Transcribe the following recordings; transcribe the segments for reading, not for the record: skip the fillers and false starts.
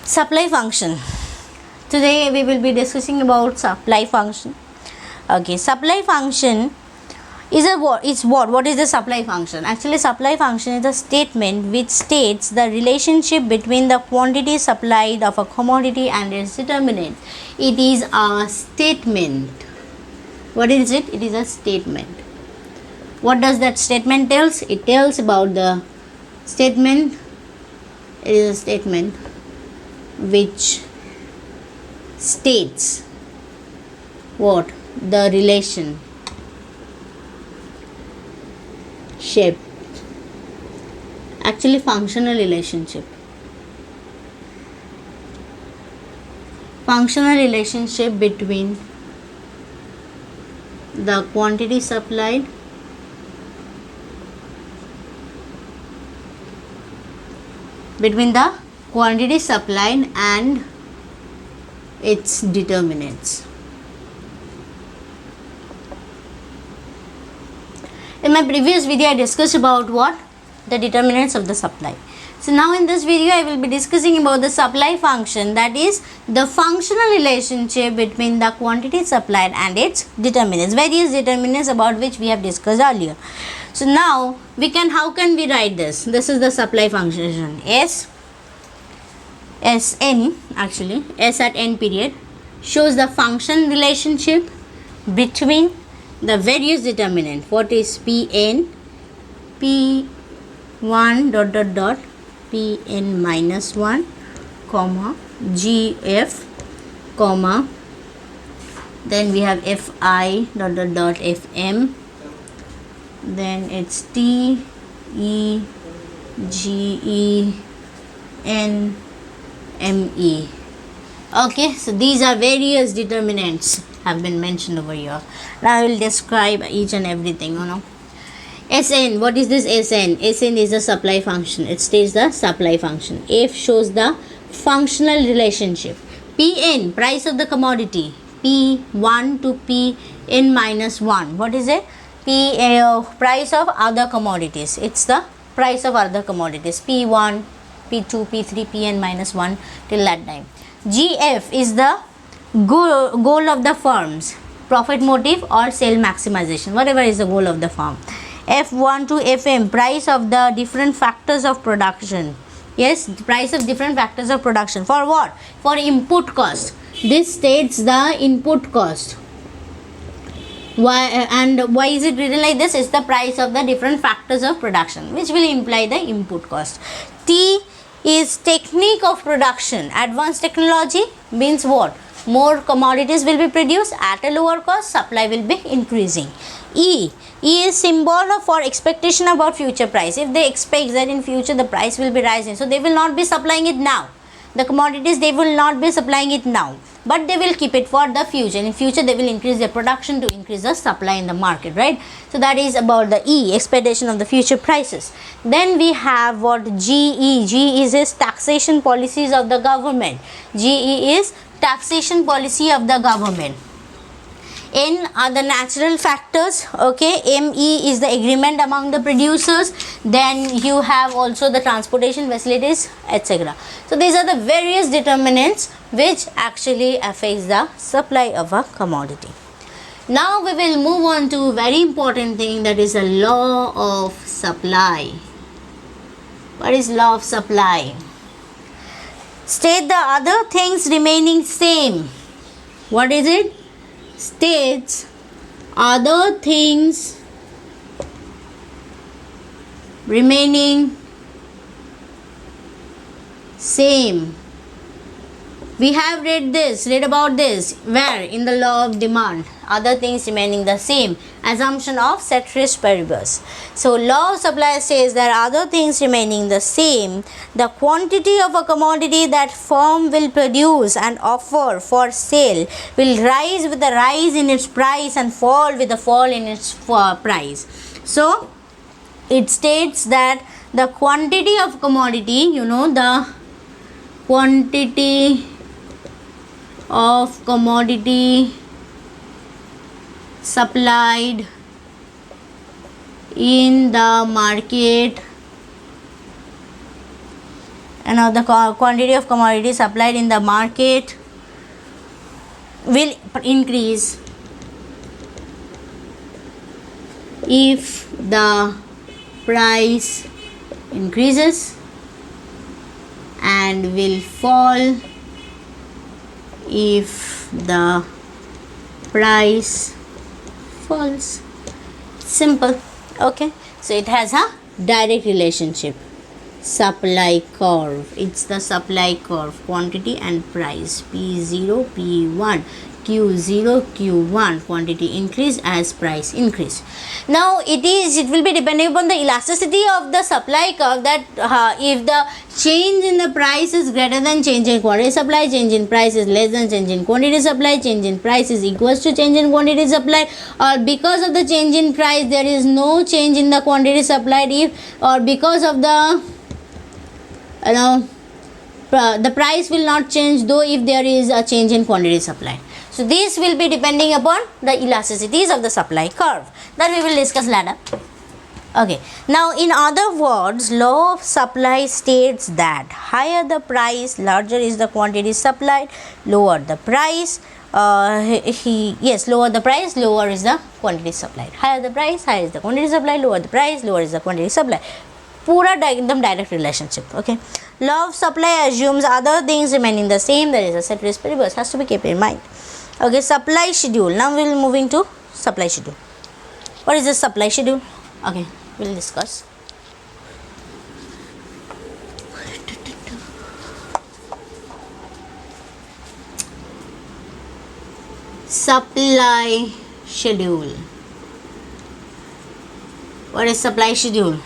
Supply function. Today we will be discussing about supply function. Okay, supply function is a what? It's what? What is the supply function? Actually, supply function is a statement which states the relationship between the quantity supplied of a commodity and its determinant. It is a statement. What is it? It is a statement. What does that statement tells? It tells about the statement. It is a statement which states what? The relation shape, actually functional relationship between the quantity supplied and its determinants. In my previous video, I discussed about what? The determinants of the supply. So now in this video, I will be discussing about the supply function, that is the functional relationship between the quantity supplied and its determinants, various determinants about which we have discussed earlier. So now how can we write this? This is the supply function. Sn, actually S at n period, shows the function relationship between the various determinant. What is Pn, P1 dot dot dot Pn minus 1, comma Gf, comma then we have Fi dot dot dot Fm, then it's T, E, G, E, N, M, E. Okay, so these are various determinants have been mentioned over here. Now I will describe each and everything, Sn, what is this Sn? Sn is a supply function. It states the supply function. F shows the functional relationship. Pn, price of the commodity. P1 to Pn minus 1. What is it? Price of other commodities. It's the price of other commodities. P1, P2, P3, Pn minus 1 till that time. Gf is the goal of the firm's profit motive or sale maximization, whatever is the goal of the firm. F1 to Fm, price of the different factors of production. Yes, price of different factors of production. For what? For input cost. This states the input cost. Why is it written like this? It's the price of the different factors of production, which will imply the input cost. T is technique of production. Advanced technology means what? More commodities will be produced at a lower cost, supply will be increasing. E is symbol for expectation about future price. If they expect that in future the price will be rising, so they will not be supplying it now. The commodities, they will not be supplying it now, but they will keep it for the future. In future they will increase their production to increase the supply in the market, right? So that is about the E, expectation of the future prices. Then we have what? GE. G is taxation policies of the government. GE is taxation policy of the government. N are the natural factors. Okay, ME is the agreement among the producers. Then you have also the transportation facilities, etc. So these are the various determinants which actually affects the supply of a commodity. Now we will move on to very important thing, that is a law of supply. What is law of supply? State the other things remaining same. What is it? States other things remaining same. We have read about this. Where? In the law of demand. Other things remaining the same. Assumption of ceteris paribus. So law of supply says that other things remaining the same, the quantity of a commodity that firm will produce and offer for sale will rise with the rise in its price and fall with the fall in its price. So it states that the quantity of commodity, the quantity of commodity supplied in the market the quantity of commodity supplied in the market will increase if the price increases and will fall if the price falls. Simple. Okay, so it has a direct relationship. Supply curve, it's the supply curve, quantity and price, P0 P1, Q0 Q1, quantity increase as price increase. Now it will be depending upon the elasticity of the supply curve, that if the change in the price is greater than change in quantity supply, change in price is less than change in quantity supply, change in price is equals to change in quantity supply, or because of the change in price there is no change in the quantity supplied, if or because of the the price will not change though if there is a change in quantity supplied. So this will be depending upon the elasticities of the supply curve that we will discuss later. Okay, now in other words, law of supply states that higher the price, larger is the quantity supplied, lower the price, lower the price, lower is the quantity supplied. Higher the price, higher is the quantity supplied, lower the price, lower is the quantity supplied. पूरा एकदम direct relationship. Okay, law of supply assumes other things remaining the same. There is a set risk reverse, has to be kept in mind. Okay, supply schedule. Now we will moving to supply schedule. What is the supply schedule? Okay, we will discuss. Supply schedule. What is supply schedule?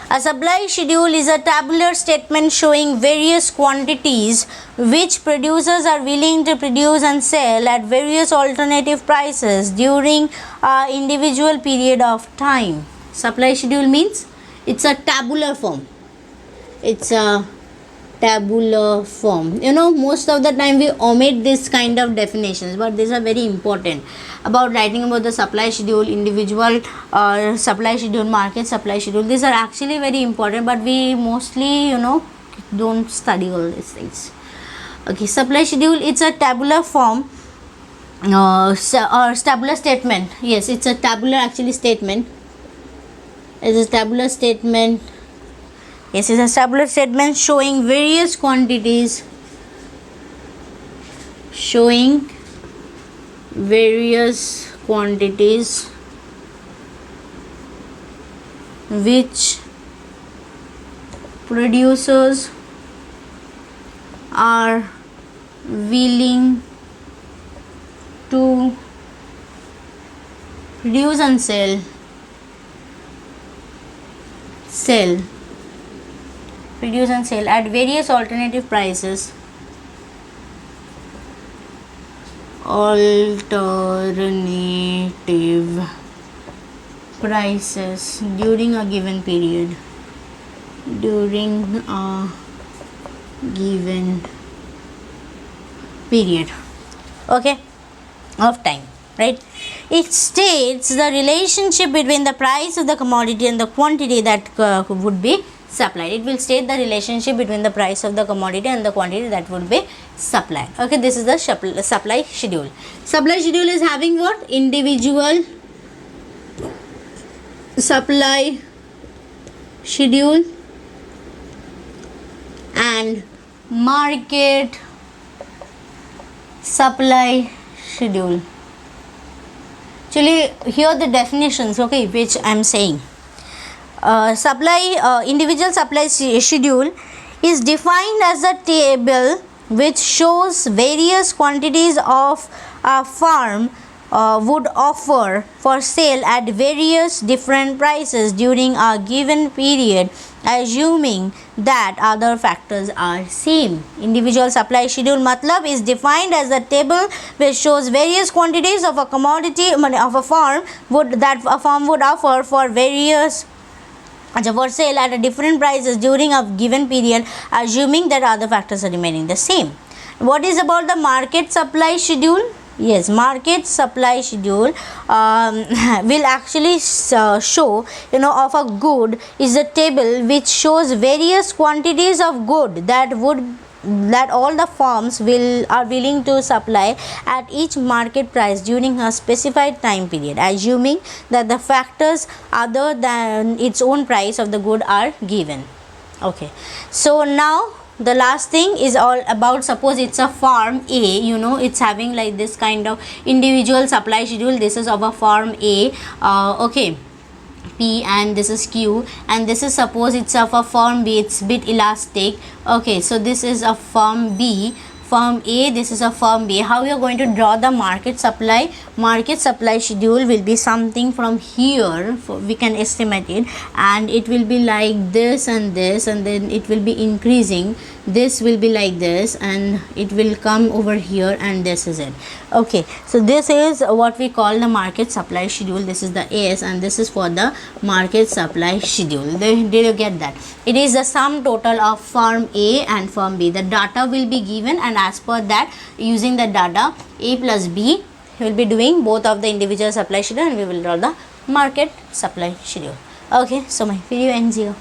A supply schedule is a tabular statement showing various quantities which producers are willing to produce and sell at various alternative prices during an individual period of time. Supply schedule means it's a tabular form. It's a tabular form. You know, most of the time we omit this kind of definitions, but these are very important about writing about the supply schedule, individual supply schedule, market supply schedule. These are actually very important, but we mostly don't study all these things. Okay, supply schedule, it's a tabular form or tabular statement. Yes, it's a tabular actually statement. It's a tabular statement. Yes, it's a tabular statement showing various quantities, which producers are willing to produce and sell at various alternative prices during a given period okay, of time, right? It states the relationship between the price of the commodity and the quantity that would be supplied. It will state the relationship between the price of the commodity and the quantity that would be supplied. Okay, this is the supply schedule. Supply schedule is having what? Individual supply schedule and market supply schedule. Actually, here the definitions, okay, which I am saying. Individual supply schedule is defined as a table which shows various quantities of a farm would offer for sale at various different prices during a given period, assuming that other factors are same. Individual supply schedule matlab is defined as a table which shows various quantities of a commodity of a farm would offer for various for sale at different prices during a given period, assuming that other factors are remaining the same. What is about the market supply schedule? Yes, market supply schedule will actually show, you know, of a good is a table which shows various quantities of good that all the firms are willing to supply at each market price during a specified time period, assuming that the factors other than its own price of the good are given. Okay, so now the last thing is all about, suppose it's a farm A, you know, it's having like this kind of individual supply schedule. This is of a farm A, okay, P, and this is Q, and this is, suppose it's of a firm B, it's bit elastic. Okay, so this is a firm B, firm A, this is a firm B. How we are going to draw the market supply? Market supply schedule will be something from here, we can estimate it, and it will be like this and this, and then it will be increasing. This will be like this, and it will come over here, and this is it. Okay, so this is what we call the market supply schedule. This is the S, and this is for the market supply schedule. Did you get that? It is the sum total of firm A and firm B. The data will be given, and as per that, using the data, A plus B, we will be doing both of the individual supply schedule, and we will draw the market supply schedule. Okay, so my video ends here.